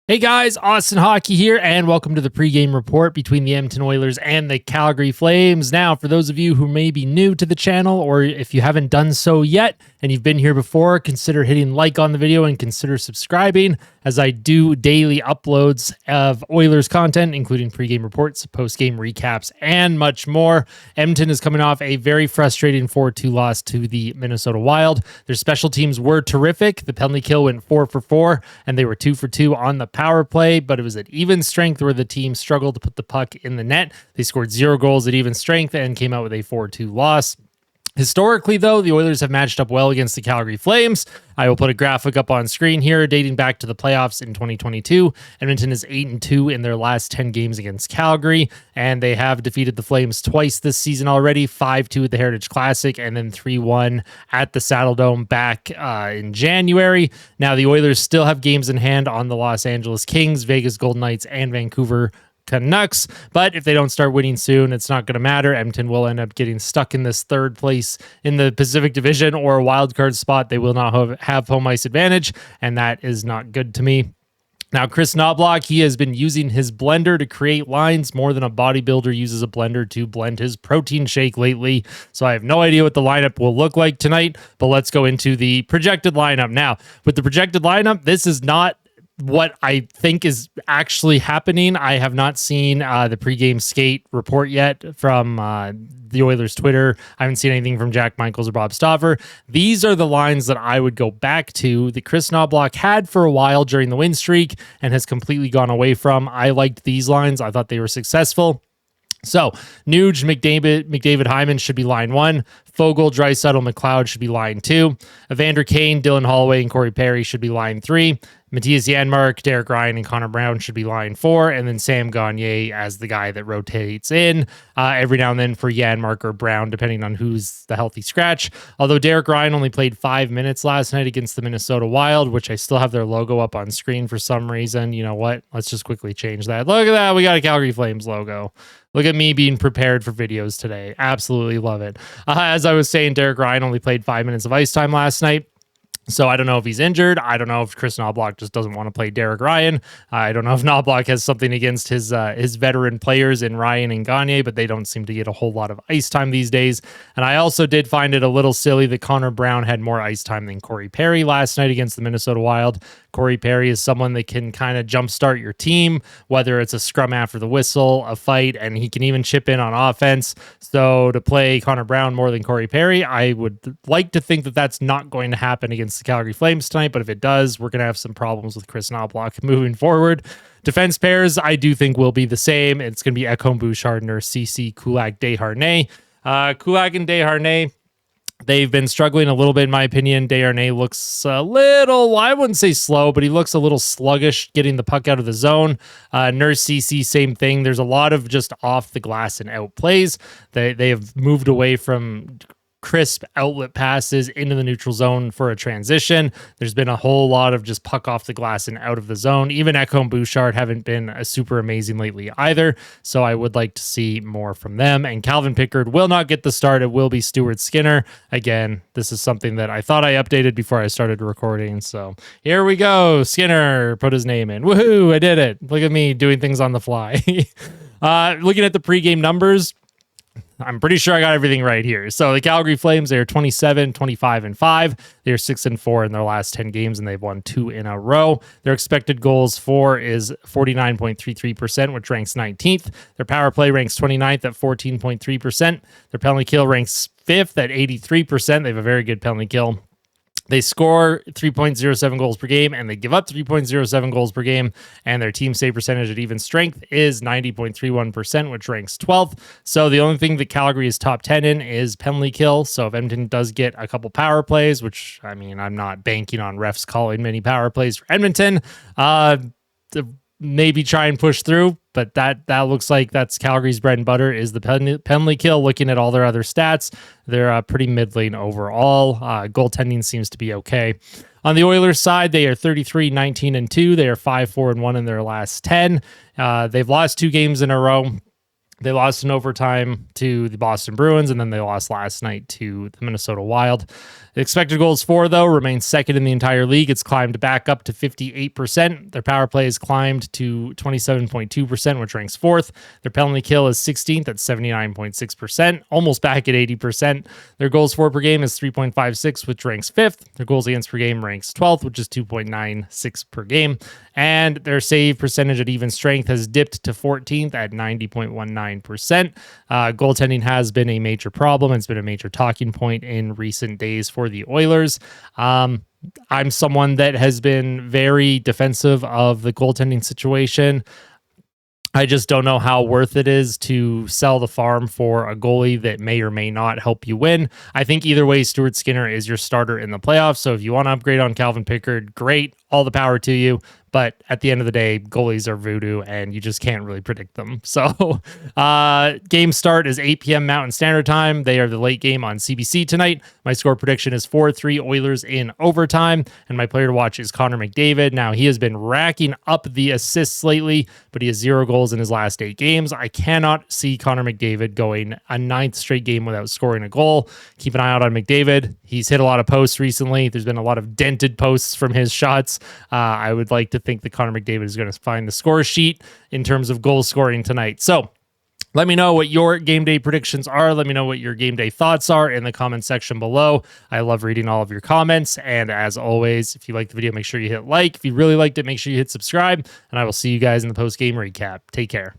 Hey guys, Austin Hockey here, and welcome to the pregame report between the Edmonton Oilers and the Calgary Flames. Now, for those of you who may be new to the channel, or if you haven't done so yet and you've been here before, consider hitting like on the video and consider subscribing, as I do daily uploads of Oilers content, including pregame reports, postgame recaps, and much more. Edmonton is coming off a very frustrating 4-2 loss to the Minnesota Wild. Their special teams were terrific. The penalty kill went 4 for 4, and they were 2 for 2 on the power play, but it was at even strength where the team struggled to put the puck in the net. They scored 0 goals at even strength and came out with a 4-2 loss. Historically, though, the Oilers have matched up well against the Calgary Flames. I will put a graphic up on screen here dating back to the playoffs in 2022. Edmonton is 8-2 in their last 10 games against Calgary, and they have defeated the Flames twice this season already, 5-2 at the Heritage Classic and then 3-1 at the Saddle Dome back in January. Now, the Oilers still have games in hand on the Los Angeles Kings, Vegas Golden Knights, and Vancouver Canucks, but if they don't start winning soon, it's not going to matter. Edmonton will end up getting stuck in this third place in the Pacific Division or a wild card spot. They will not have home ice advantage, and that is not good to me. Now, Kris Knoblauch, he has been using his blender to create lines more than a bodybuilder uses a blender to blend his protein shake lately. So I have no idea what the lineup will look like tonight, but let's go into the projected lineup. Now, with the projected lineup, this is not what I think is actually happening. I have not seen the pregame skate report yet from the Oilers Twitter. I haven't seen anything from Jack Michaels or Bob Stauffer. These are the lines that I would go back to that Kris Knoblauch had for a while during the win streak and has completely gone away from. I liked these lines. I thought they were successful. So, Nuge, McDavid, Hyman should be line 1. Fogle, Draisaitl, McLeod should be line 2. Evander Kane, Dylan Holloway, and Corey Perry should be line 3. Matthias Janmark, Derek Ryan, and Connor Brown should be line 4. And then Sam Gagner as the guy that rotates in every now and then for Janmark or Brown, depending on who's the healthy scratch. Although Derek Ryan only played 5 minutes last night against the Minnesota Wild, which I still have their logo up on screen for some reason. You know what? Let's just quickly change that. Look at that. We got a Calgary Flames logo. Look at me being prepared for videos today. Absolutely love it. As I was saying, Derek Ryan only played 5 minutes of ice time last night. So I don't know if he's injured. I don't know if Kris Knoblauch just doesn't want to play Derek Ryan. I don't know if Knoblauch has something against his veteran players in Ryan and Gagner, but they don't seem to get a whole lot of ice time these days. And I also did find it a little silly that Connor Brown had more ice time than Corey Perry last night against the Minnesota Wild. Corey Perry is someone that can kind of jumpstart your team, whether it's a scrum after the whistle, a fight, and he can even chip in on offense. So to play Connor Brown more than Corey Perry, I would like to think that that's not going to happen against the Calgary Flames tonight, but if it does, we're going to have some problems with Kris Knoblauch moving forward. Defense pairs, I do think will be the same. It's going to be Ekholm, Bouchardner, CC, Kulak, Desharnais. Kulak and Desharnais, they've been struggling a little bit, in my opinion. Desharnais looks a little, well, I wouldn't say slow, but he looks a little sluggish getting the puck out of the zone. Nurse CC, same thing. There's a lot of just off the glass and out plays. They have moved away from crisp outlet passes into the neutral zone for a transition. There's been a whole lot of just puck off the glass and out of the zone. Even Ekholm, Bouchard haven't been super amazing lately either, so I would like to see more from them. And Calvin Pickard will not get the start. It will be Stuart Skinner. Again, this is something that I thought I updated before I started recording, so here we go. Skinner put his name in. Woohoo, I did it. Look at me doing things on the fly. Looking at the pregame numbers, I'm pretty sure I got everything right here. So the Calgary Flames, they are 27, 25, and 5. They are 6-4 in their last 10 games, and they've won 2 in a row. Their expected goals for is 49.33%, which ranks 19th. Their power play ranks 29th at 14.3%. Their penalty kill ranks 5th at 83%. They have a very good penalty kill. They score 3.07 goals per game, and they give up 3.07 goals per game, and their team save percentage at even strength is 90.31%, which ranks 12th. So the only thing that Calgary is top 10 in is penalty kill. So if Edmonton does get a couple power plays, which, I mean, I'm not banking on refs calling many power plays for Edmonton, maybe try and push through, but that looks like that's Calgary's bread and butter is the penalty kill. Looking at all their other stats, they're pretty middling overall. Goaltending seems to be okay. On the Oilers side, they are 33, 19, and 2. They are 5, 4, and 1 in their last 10. They've lost 2 games in a row. They lost in overtime to the Boston Bruins, and then they lost last night to the Minnesota Wild. The expected goals for, though, remains second in the entire league. It's climbed back up to 58%. Their power play has climbed to 27.2%, which ranks fourth. Their penalty kill is 16th at 79.6%, almost back at 80%. Their goals for per game is 3.56, which ranks fifth. Their goals against per game ranks 12th, which is 2.96 per game. And their save percentage at even strength has dipped to 14th at 90.19%. Goaltending has been a major problem. It's been a major talking point in recent days for the Oilers. I'm someone that has been very defensive of the goaltending situation. I just don't know how worth it is to sell the farm for a goalie that may or may not help you win. I think either way, Stuart Skinner is your starter in the playoffs. So if you want to upgrade on Calvin Pickard, great. All the power to you. But at the end of the day, goalies are voodoo and you just can't really predict them. So game start is 8 p.m. Mountain Standard Time. They are the late game on CBC tonight. My score prediction is 4-3 Oilers in overtime. And my player to watch is Connor McDavid. Now, he has been racking up the assists lately, but he has 0 goals in his last 8 games. I cannot see Connor McDavid going a 9th straight game without scoring a goal. Keep an eye out on McDavid. He's hit a lot of posts recently. There's been a lot of dented posts from his shots. I would like to think that Connor McDavid is going to find the score sheet in terms of goal scoring tonight. So let me know what your game day predictions are. Let me know what your game day thoughts are in the comment section below. I love reading all of your comments. And as always, if you liked the video, make sure you hit like. If you really liked it, make sure you hit subscribe. And I will see you guys in the post-game recap. Take care.